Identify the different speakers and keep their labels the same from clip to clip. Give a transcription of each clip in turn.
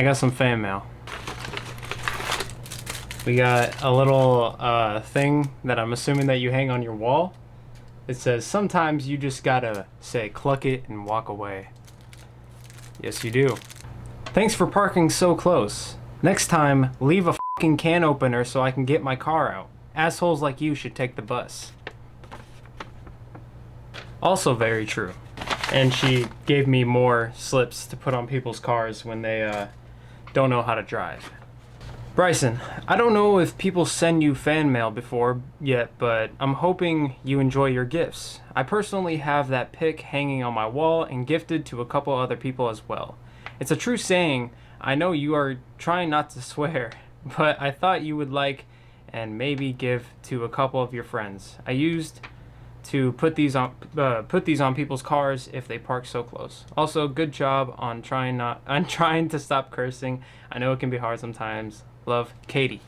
Speaker 1: got some fan mail. We got a little thing that I'm assuming that you hang on your wall. It says, sometimes you just gotta say, cluck it and walk away. Yes, you do. Thanks for parking so close. Next time, leave a fucking can opener so I can get my car out. Assholes like you should take the bus. Also very true. And she gave me more slips to put on people's cars when they don't know how to drive. Bryson, I don't know if people send you fan mail before yet, but I'm hoping you enjoy your gifts. I personally have that pic hanging on my wall and gifted to a couple other people as well. It's a true saying. I know you are trying not to swear, but I thought you would like and maybe give to a couple of your friends. I used to put these on people's cars if they park so close. Also, good job on trying to stop cursing. I know it can be hard sometimes. Love, Katie.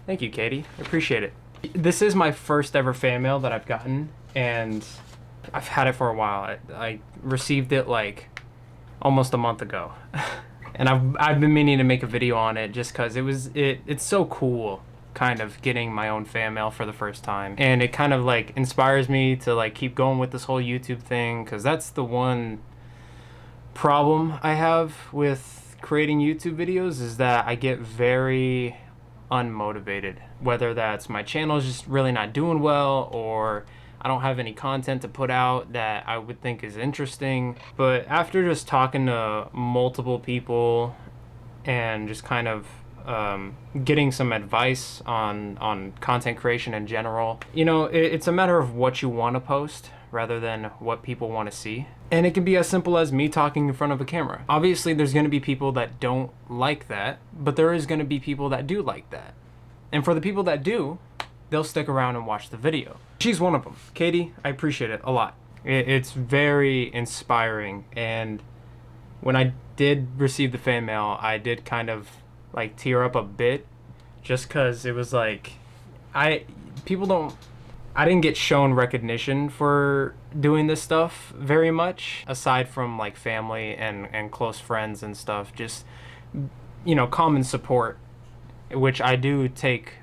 Speaker 1: Thank you, Katie. I appreciate it. This is my first ever fan mail that I've gotten, and I've had it for a while. I received it like almost a month ago. And I've been meaning to make a video on it just because it's so cool kind of getting my own fan mail for the first time, and it kind of like inspires me to like keep going with this whole YouTube thing, because that's the one problem I have with creating YouTube videos, is that I get very unmotivated, whether that's my channel is just really not doing well, or I don't have any content to put out that I would think is interesting. But after just talking to multiple people and just kind of getting some advice on content creation in general, you know, it's a matter of what you want to post rather than what people want to see. And it can be as simple as me talking in front of a camera. Obviously, there's going to be people that don't like that, but there is going to be people that do like that. And for the people that do, they'll stick around and watch the video. She's one of them. Katie, I appreciate it a lot. It's very inspiring. And when I did receive the fan mail, I did kind of like tear up a bit, just because it was like, I didn't get shown recognition for doing this stuff very much, aside from like family and close friends and stuff. Just, you know, common support, which I do take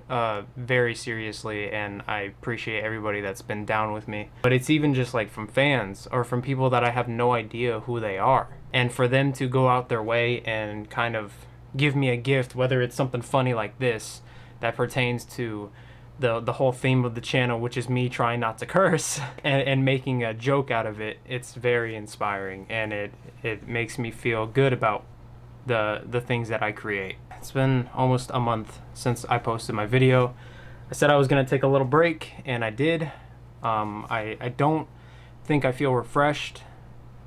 Speaker 1: very seriously, and I appreciate everybody that's been down with me. But it's even just like from fans or from people that I have no idea who they are, and for them to go out their way and kind of give me a gift, whether it's something funny like this that pertains to the whole theme of the channel, which is me trying not to curse and making a joke out of it. It's very inspiring, and it makes me feel good about the things that I create. It's been almost a month since I posted my video. I said I was gonna take a little break, and I did. I don't think I feel refreshed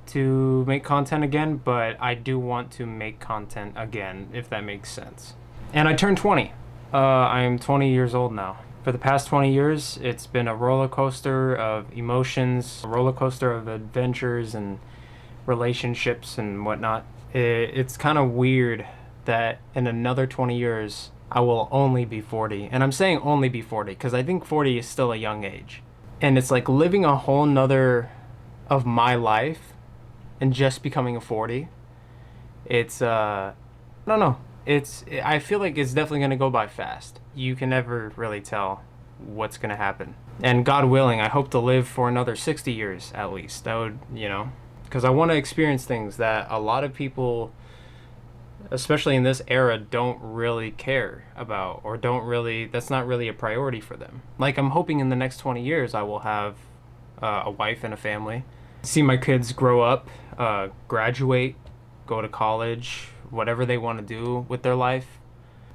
Speaker 1: to make content again, but I do want to make content again, if that makes sense. And I turned 20. I am 20 years old now. For the past 20 years, it's been a roller coaster of emotions, a roller coaster of adventures and relationships and whatnot. It's kind of weird that in another 20 years, I will only be 40. And I'm saying only be 40 because I think 40 is still a young age. And it's like living a whole nother of my life and just becoming a 40. It's, I don't know. I feel like it's definitely going to go by fast. You can never really tell what's going to happen. And God willing, I hope to live for another 60 years at least. That would, you know, because I want to experience things that a lot of people, especially in this era, don't really care about, or that's not really a priority for them. Like, I'm hoping in the next 20 years I will have a wife and a family, see my kids grow up, graduate, go to college, whatever they want to do with their life,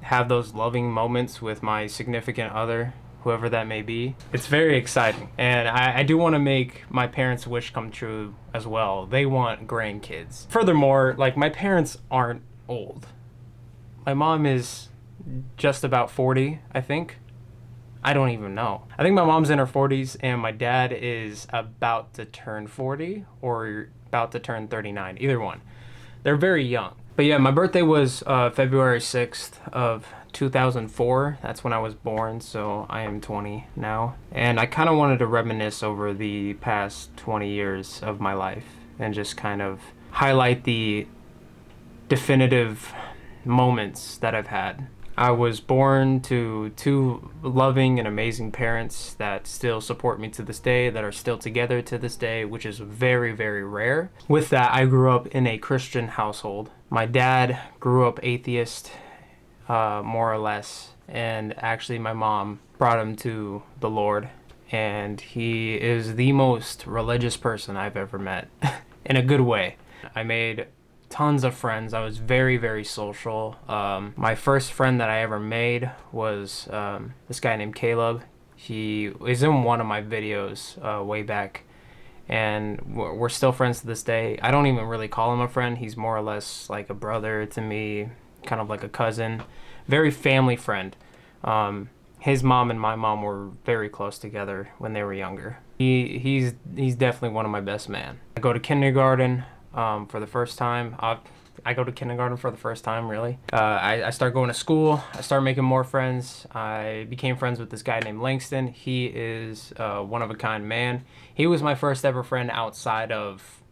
Speaker 1: have those loving moments with my significant other, whoever that may be. It's very exciting, and I do want to make my parents' wish come true as well. They want grandkids. Furthermore, like, my parents aren't old. My mom is just about 40, I think. I don't even know. I think my mom's in her 40s, and my dad is about to turn 40 or about to turn 39, either one. They're very young. But yeah, my birthday was February 6th of 2004. That's when I was born, so I am 20 now. And I kind of wanted to reminisce over the past 20 years of my life and just kind of highlight the definitive moments that I've had. I was born to two loving and amazing parents that still support me to this day, that are still together to this day, which is very, very rare. With that, I grew up in a Christian household. My dad grew up atheist, more or less, and actually my mom brought him to the Lord, and he is the most religious person I've ever met, in a good way. I made tons of friends. I was very, very social. My first friend that I ever made was this guy named Caleb. He is in one of my videos way back, and we're still friends to this day. I don't even really call him a friend. He's more or less like a brother to me, kind of like a cousin. Very family friend. His mom and my mom were very close together when they were younger. He's definitely one of my best men. I go to kindergarten for the first time. I go to kindergarten for the first time, really. I start going to school. I start making more friends. I became friends with this guy named Langston. He is one of a kind man. He was my first ever friend outside of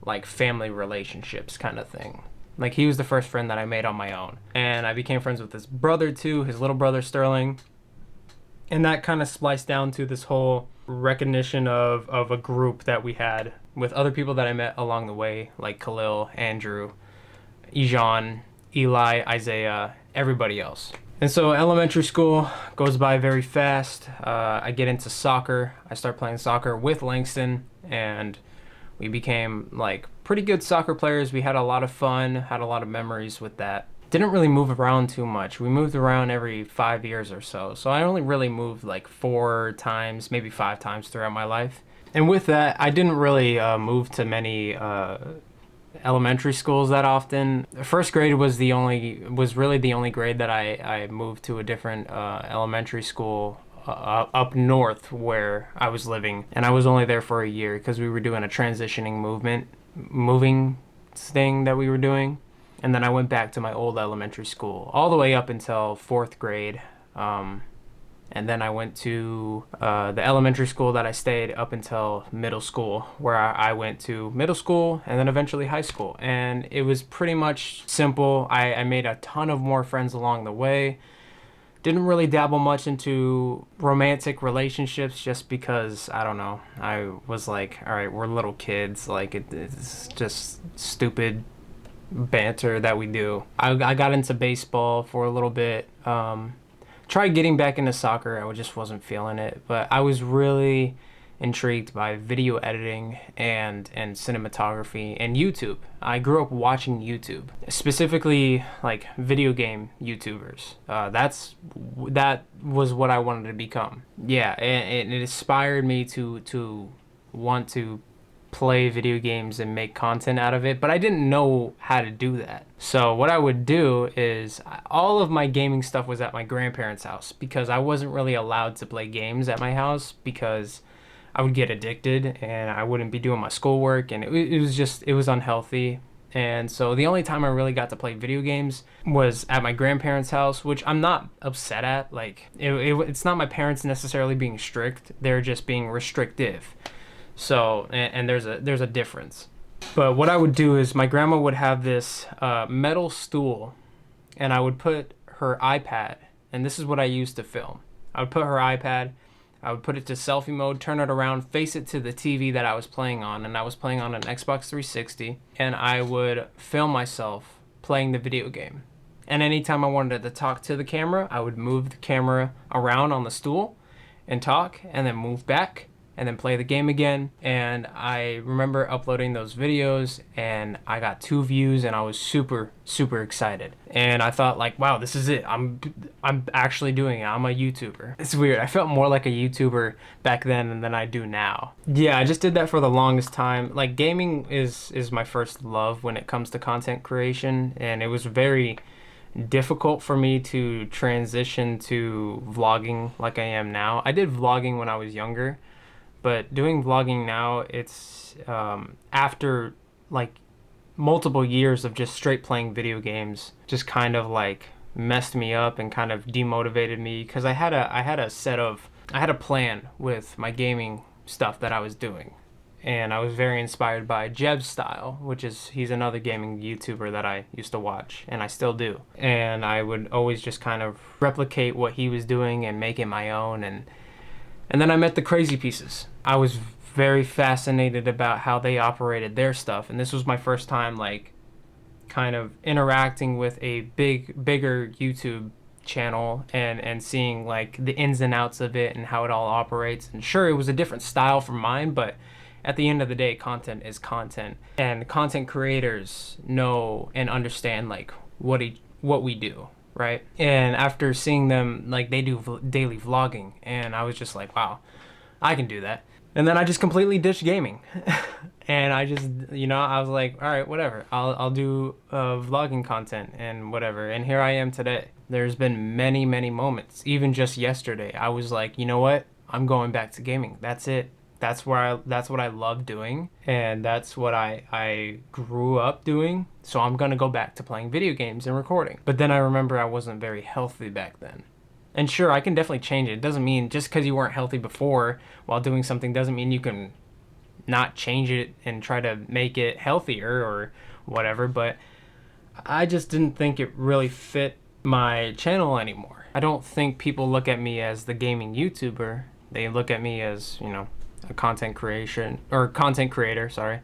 Speaker 1: like family relationships kind of thing. Like, he was the first friend that I made on my own. And I became friends with his brother too, his little brother Sterling. And that kind of spliced down to this whole recognition of a group that we had with other people that I met along the way, like Khalil, Andrew, Ejon, Eli, Isaiah, everybody else. And so elementary school goes by very fast. I get into soccer. I start playing soccer with Langston, and we became like pretty good soccer players. We had a lot of fun, had a lot of memories with that. Didn't really move around too much. We moved around every 5 years or so. So I only really moved like 4 times, maybe 5 times throughout my life. And with that, I didn't really move to many elementary schools that often. First grade was really the only grade that I moved to a different elementary school up north where I was living, and I was only there for a year because we were doing a transitioning moving thing that we were doing. And then I went back to my old elementary school all the way up until 4th grade. And then I went to the elementary school that I stayed up until middle school, where I went to middle school and then eventually high school. And it was pretty much simple. I made a ton of more friends along the way. Didn't really dabble much into romantic relationships just because, I don't know, I was like, all right, we're little kids. Like, it's just stupid banter that we do. I got into baseball for a little bit. Tried getting back into soccer. I just wasn't feeling it. But I was really intrigued by video editing and cinematography and YouTube. I grew up watching YouTube, specifically like video game YouTubers. That was what I wanted to become. Yeah, and it inspired me to want to play video games and make content out of it, but I didn't know how to do that. So what I would do is all of my gaming stuff was at my grandparents' house because I wasn't really allowed to play games at my house because I would get addicted and I wouldn't be doing my schoolwork, and it was unhealthy. And so the only time I really got to play video games was at my grandparents' house, which I'm not upset at. Like, it's not my parents necessarily being strict, they're just being restrictive. So, and there's a difference. But what I would do is my grandma would have this metal stool, and I would put her iPad, and this is what I used to film. I would put her iPad, I would put it to selfie mode, turn it around, face it to the TV that I was playing on, and I was playing on an Xbox 360, and I would film myself playing the video game. And anytime I wanted to talk to the camera, I would move the camera around on the stool and talk, and then move back, and then play the game again. And I remember uploading those videos, and I got 2 views, and I was super, super excited. And I thought, like, wow, this is it. I'm actually doing it. I'm a YouTuber. It's weird. I felt more like a YouTuber back then than I do now. Yeah, I just did that for the longest time. Like, gaming is my first love when it comes to content creation, and it was very difficult for me to transition to vlogging like I am now. I did vlogging when I was younger, but doing vlogging now, it's after like multiple years of just straight playing video games, just kind of like messed me up and kind of demotivated me, because I had a plan with my gaming stuff that I was doing, and I was very inspired by Jebstyle, he's another gaming YouTuber that I used to watch, and I still do. And I would always just kind of replicate what he was doing and make it my own. And then I met the Crazy Pieces. I was very fascinated about how they operated their stuff, and this was my first time like kind of interacting with a bigger YouTube channel and seeing like the ins and outs of it and how it all operates. And sure, it was a different style from mine, but at the end of the day, content is content, and content creators know and understand like what we do, right? And after seeing them, like, they do daily vlogging, and I was just like, wow, I can do that. And then I just completely ditched gaming. And I just, I was like, all right, whatever. I'll do vlogging content and whatever. And here I am today. There's been many, many moments. Even just yesterday, I was like, you know what? I'm going back to gaming. That's it. That's what I love doing, and that's what I grew up doing. So I'm gonna go back to playing video games and recording. But then I remember I wasn't very healthy back then. And sure, I can definitely change it. It doesn't mean just because you weren't healthy before while doing something doesn't mean you can not change it and try to make it healthier or whatever. But I just didn't think it really fit my channel anymore. I don't think people look at me as the gaming YouTuber. They look at me as, a content creator, sorry,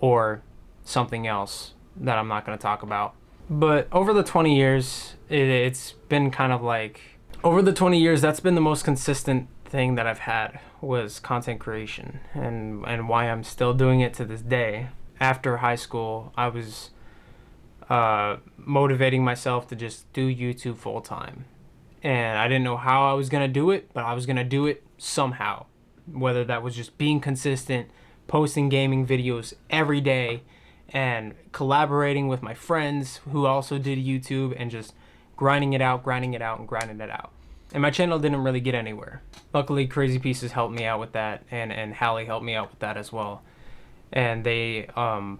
Speaker 1: or something else that I'm not going to talk about. But over the 20 years, it's been kind of like, over the 20 years, that's been the most consistent thing that I've had, was content creation, and why I'm still doing it to this day. After high school, I was motivating myself to just do YouTube full time. And I didn't know how I was going to do it, but I was going to do it somehow. Whether that was just being consistent, posting gaming videos every day, and collaborating with my friends who also did YouTube, and just grinding it out. And my channel didn't really get anywhere. Luckily, Crazy Pieces helped me out with that, and Hallie helped me out with that as well. And they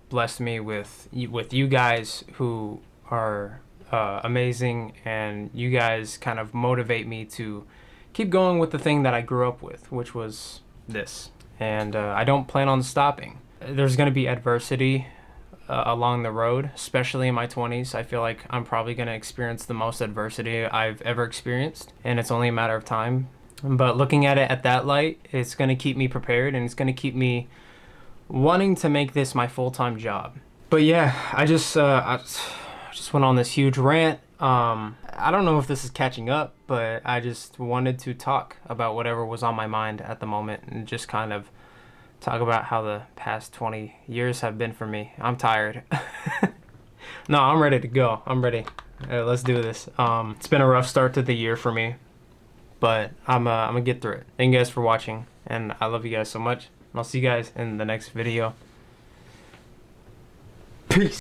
Speaker 1: blessed me with you guys who are amazing, and you guys kind of motivate me to keep going with the thing that I grew up with, which was this. And I don't plan on stopping. There's going to be adversity along the road, especially in my 20s. I feel like I'm probably going to experience the most adversity I've ever experienced, and it's only a matter of time. But looking at it at that light, it's going to keep me prepared, and it's going to keep me wanting to make this my full-time job. But yeah, I just went on this huge rant. I don't know if this is catching up, but I just wanted to talk about whatever was on my mind at the moment, and just kind of talk about how the past 20 years have been for me. I'm tired. No, I'm ready to go. I'm ready. Let's do this. It's been a rough start to the year for me, but I'm gonna get through it. Thank you guys for watching, and I love you guys so much. And I'll see you guys in the next video.